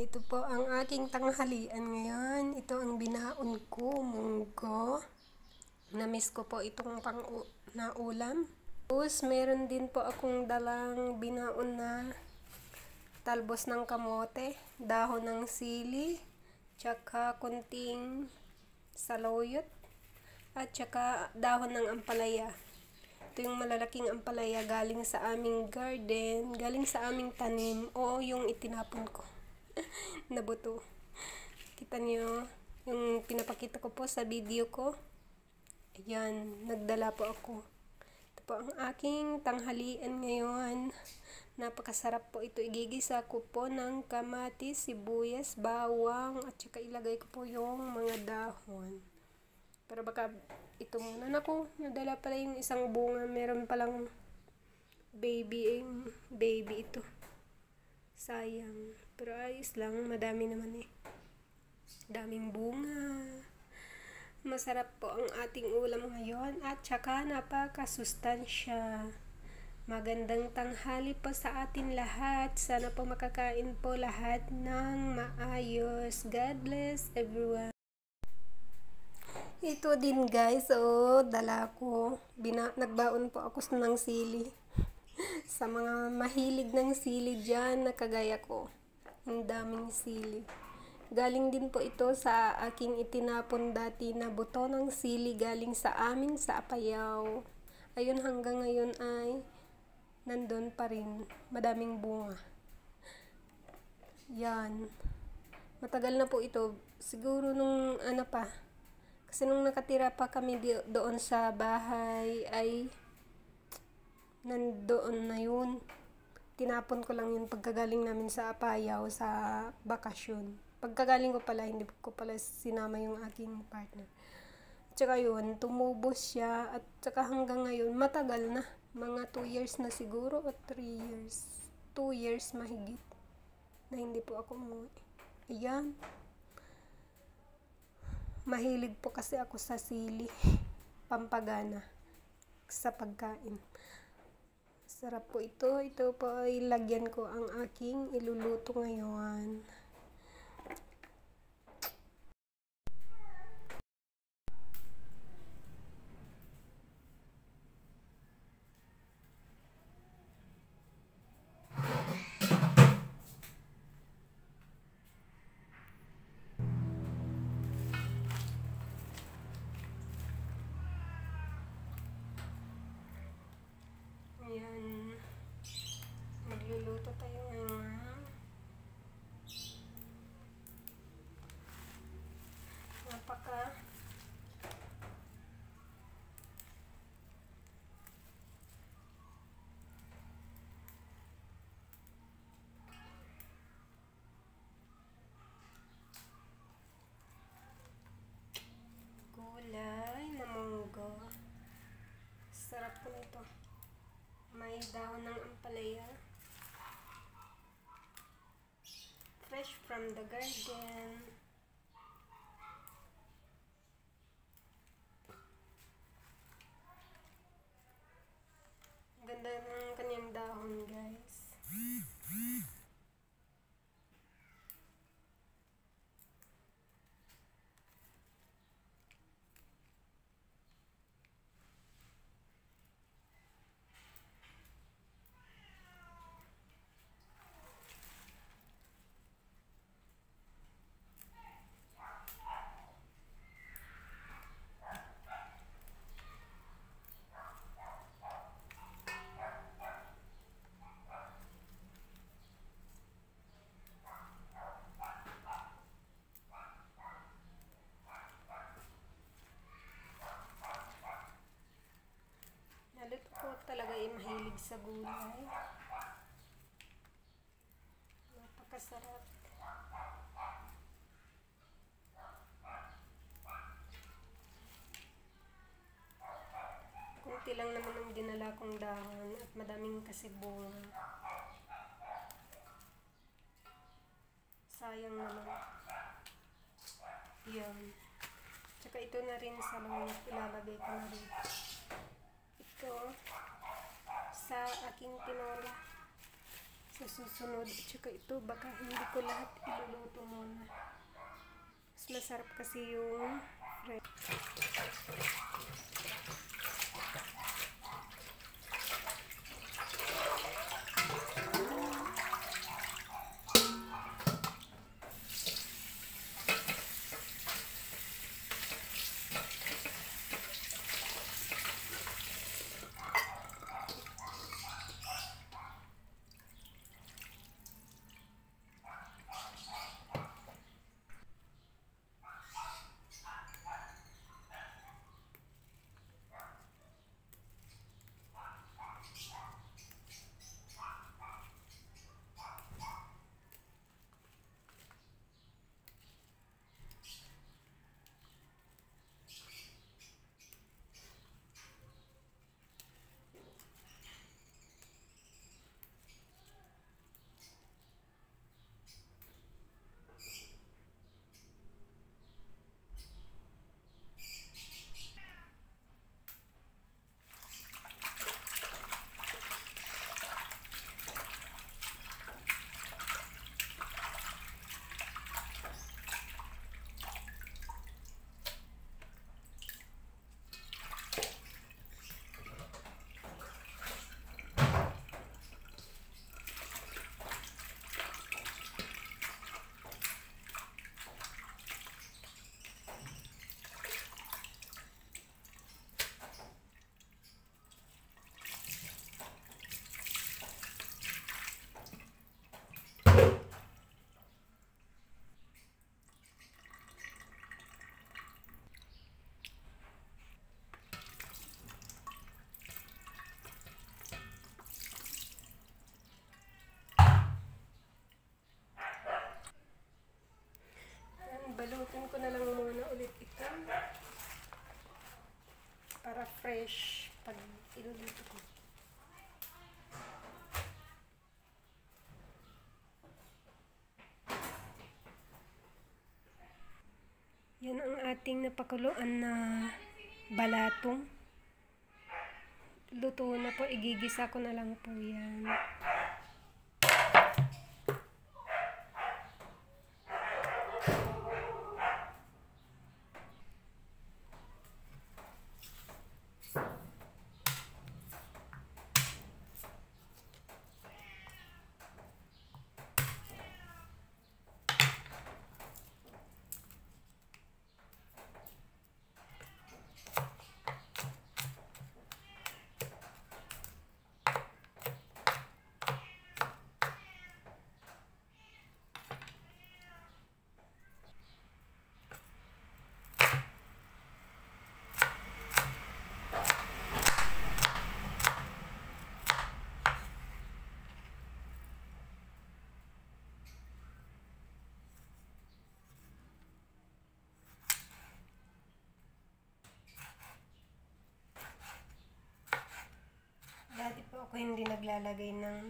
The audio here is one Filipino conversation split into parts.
Ito po ang aking tanghalian ngayon. Ito ang binaon ko, munggo. Namiss ko po itong na ulam. Tapos meron din po akong dalang binaon na talbos ng kamote, dahon ng sili, tsaka kunting saluyot, at tsaka dahon ng ampalaya. Ito yung malalaking ampalaya galing sa aming garden, galing sa aming tanim, o yung itinapon ko na buto. Kita niyo yung pinapakita ko po sa video ko. Ayan, nagdala po ako. Ito po ang aking tanghalian ngayon. Napakasarap po ito. Igigisa ko po ng kamatis, sibuyas, bawang, at saka ilagay ko po yung mga dahon. Pero baka ito muna. Naku, nadala pala yung isang bunga. Meron palang baby ito. Sayang. Pero ayos lang. Madami naman eh. Daming bunga. Masarap po ang ating ulam ngayon. At saka napakasustansya. Magandang tanghali po sa atin lahat. Sana po makakain po lahat ng maayos. God bless everyone. Ito din guys, dala ko. Nagbaon po ako ng sili. Sa mga mahilig ng sili dyan, nakagaya ko. Ang daming sili. Galing din po ito sa aking itinapon dati na buto ng sili galing sa amin sa Apayao. Ayun, hanggang ngayon ay nandun pa rin. Madaming bunga. Yan. Matagal na po ito. Siguro nung kasi nung nakatira pa kami doon sa bahay ay nandoon na yun. Tinapon ko lang yun pagkagaling namin sa Apayao sa bakasyon. Pagkagaling ko pala, hindi ko pala sinama yung aking partner. Tsaka yun, tumubos siya at tsaka hanggang ngayon, matagal na. Mga 2 years na siguro o 3 years. 2 years mahigit na hindi po ako umuwi. Ayan. Mahilig po kasi ako sa sili. Pampagana sa pagkain. Sarap po ito. Ito po ay lagyan ko ang aking iluluto ngayon. Ayan. Magluluto tayo ngayon. Gulay na munggo. Sarap po nito. May dahon ng ampalaya. Fresh from the garden. Ganda ng kanyang dahon, guys. Talaga ay mahilig sa gulay. Napakasarap. Kunti lang naman ang dinala kong dahon at madaming kasi bunga. Sayang naman. Yan. Tsaka ito na rin sa mga ilalagay ko na rin. Ito sa aking tinola. sa susunod. At saka ito, baka hindi ko lahat iluluto muna. Mas masarap kasi yung fresh. Balutin ko na lang muna ulit ito para fresh pag iluluto ko. Yan ang ating napakuluan na balatong. Luto na po, igigisa ko na lang po yan. Dati po ako hindi naglalagay ng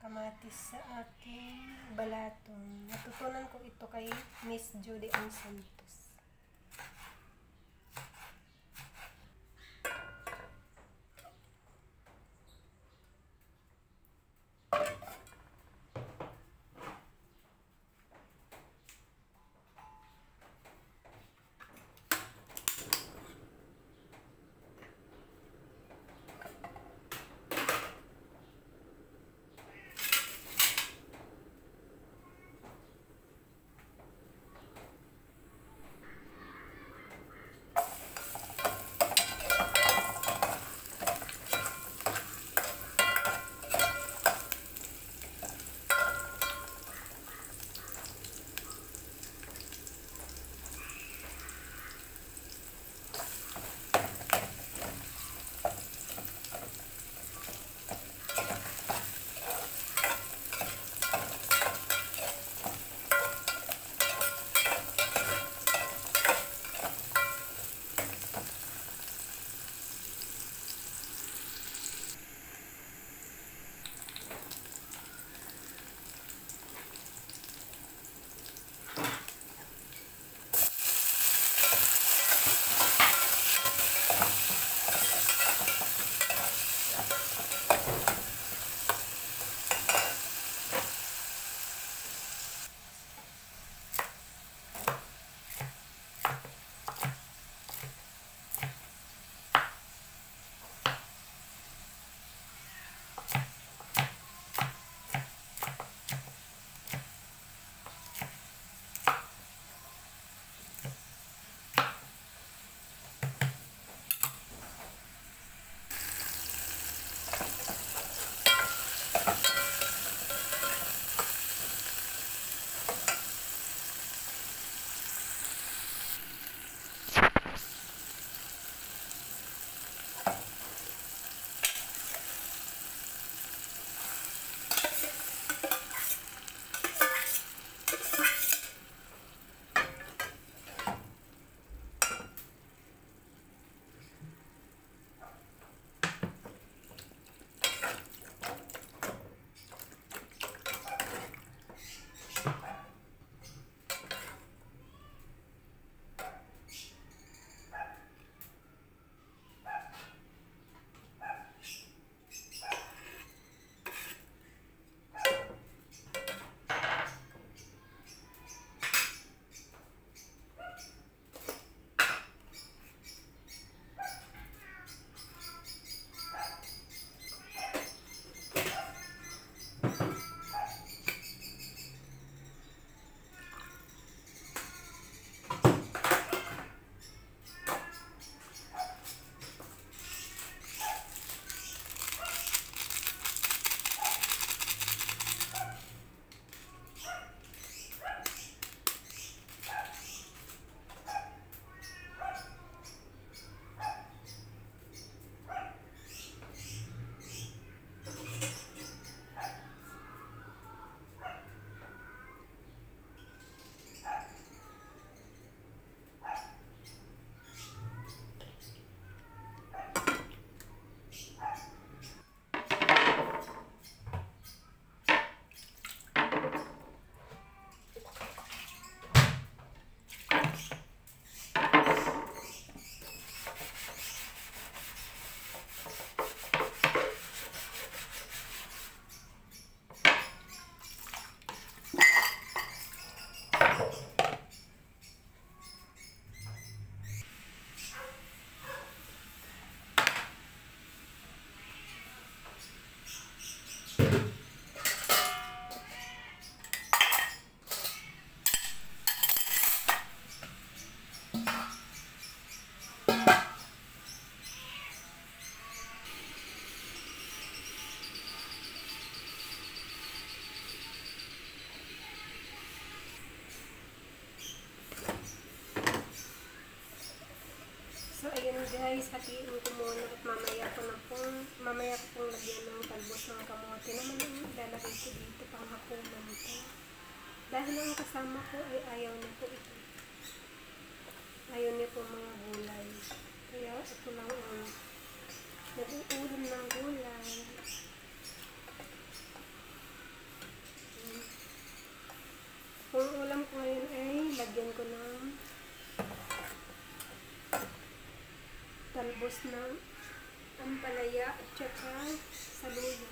kamatis sa aking balatong. Natutunan ko ito kay Miss Judy Ann Santos. guys, hatiin ko muna at mamaya ko pong lagyan ng talbos ng kamote naman ang ilalagay ko dito pang hapunan ito. Dahil ang kasama ko ay ayaw niya po ito. Ayaw niya po mga gulay. Kaya ito lang ang nag-uulam ng gulay. Kung ulam ko ngayon ay lagyan ko ng talbos ng ampalaya at saka saluyo.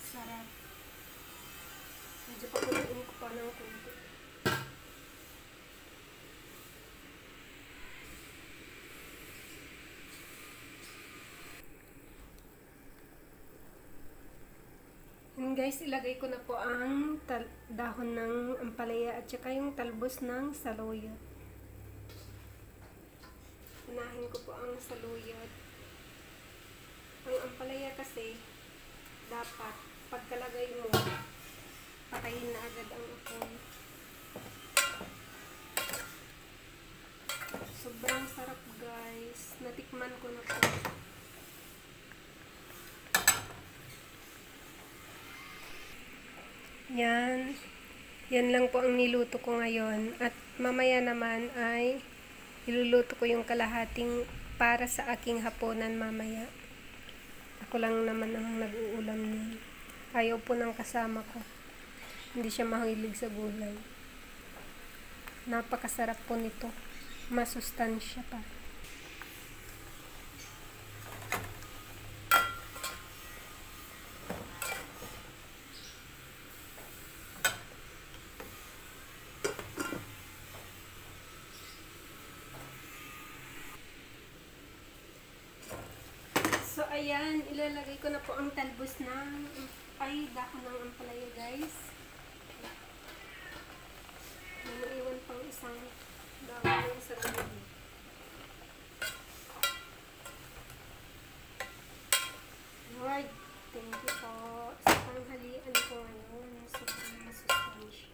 Sarap. Medyo pakuluin ko pa ng kunti. And guys, ilagay ko na po ang dahon ng ampalaya at saka yung talbos ng saluyot. Unahin ko po ang saluyot. Ang ampalaya kasi, dapat pagkalagay mo, patayin na agad ang apoy. Sobrang sarap guys. Natikman ko na po. Yan. Yan lang po ang niluto ko ngayon. At mamaya naman ay iluluto ko yung kalahating para sa aking hapunan mamaya. Ako lang naman ang nag-uulam niyan. Ayaw po ng kasama ko. Hindi siya mahilig sa gulay. Napakasarap po nito. Masustansya pa. So, ayan, ilalagay ko na po ang talbos ng dahon ng ampalaya, guys. May naiwan pang isang dahon ng isang gabi. Lord, thank you po sa panghalian ko ngayon. Sobrang masustansya.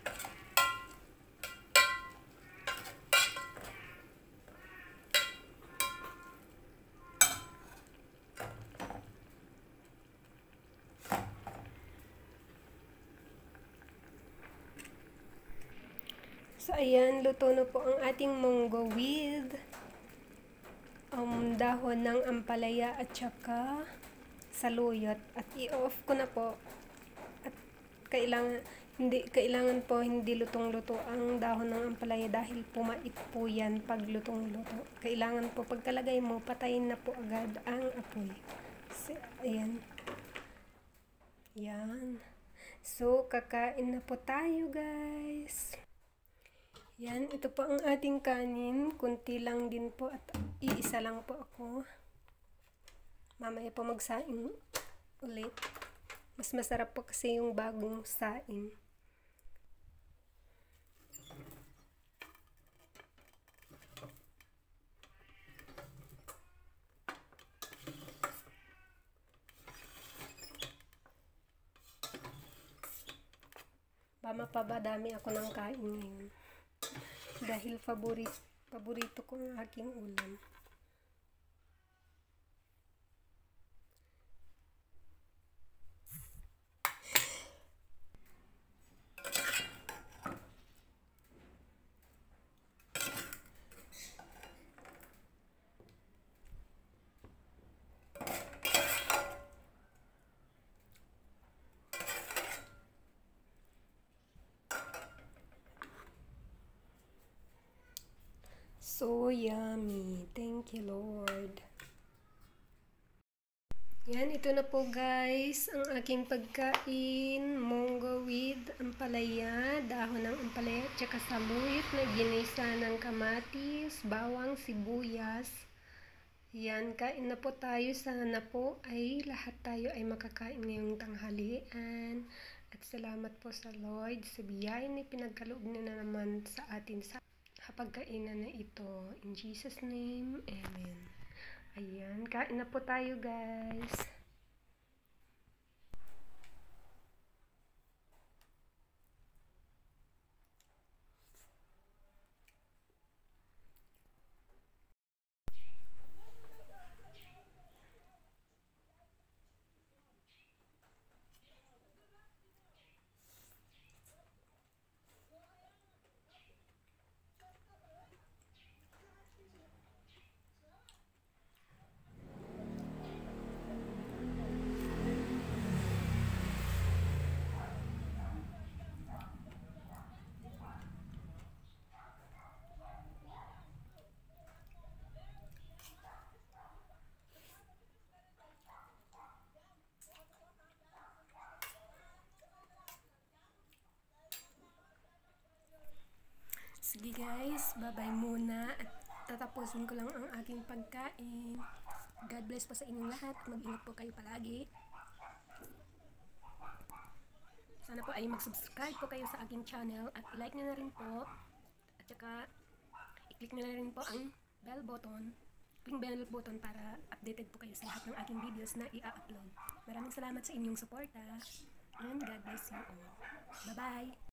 So, ayan, luto na po ang ating munggo with dahon ng ampalaya at saka saluyot. At i-off ko na po. At kailangan po hindi lutong-luto ang dahon ng ampalaya dahil pumait po yan pag lutong-luto. Kailangan po pagkalagay mo, patayin na po agad ang apoy. So, ayan. Yan. So, kakain na po tayo, guys. Yan, ito po ang ating kanin. Kunti lang din po at iisa lang po ako. Mamaya po magsaing ulit. Mas masarap po kasi yung bagong saing. Mapabadami ako ng kain ngayon. Dahil paborito ko ang aking ulam. So yummy. Thank you, Lord. Yan, ito na po guys ang aking pagkain. Munggo with ampalaya, dahon ng ampalaya, tsaka saluyot na ginisa ng kamatis, bawang, sibuyas. Yan, kain na po tayo. Sana po ay lahat tayo ay makakain ngayong tanghalian. At salamat po sa Lord sa biyaya na pinagkaloob niya na naman sa atin sa pagkainan na ito. In Jesus' name, Amen. Ayan, kain na po tayo guys. Sige guys, bye-bye muna at tatapusin ko lang ang aking pagkain. God bless po sa inyong lahat. Mag-ingat po kayo palagi. Sana po ay mag-subscribe po kayo sa aking channel at i-like nyo na rin po. At saka i-click nyo na rin po ang bell button. Click bell button para updated po kayo sa lahat ng aking videos na i-upload. Maraming salamat sa inyong suporta. And God bless you all. Bye-bye!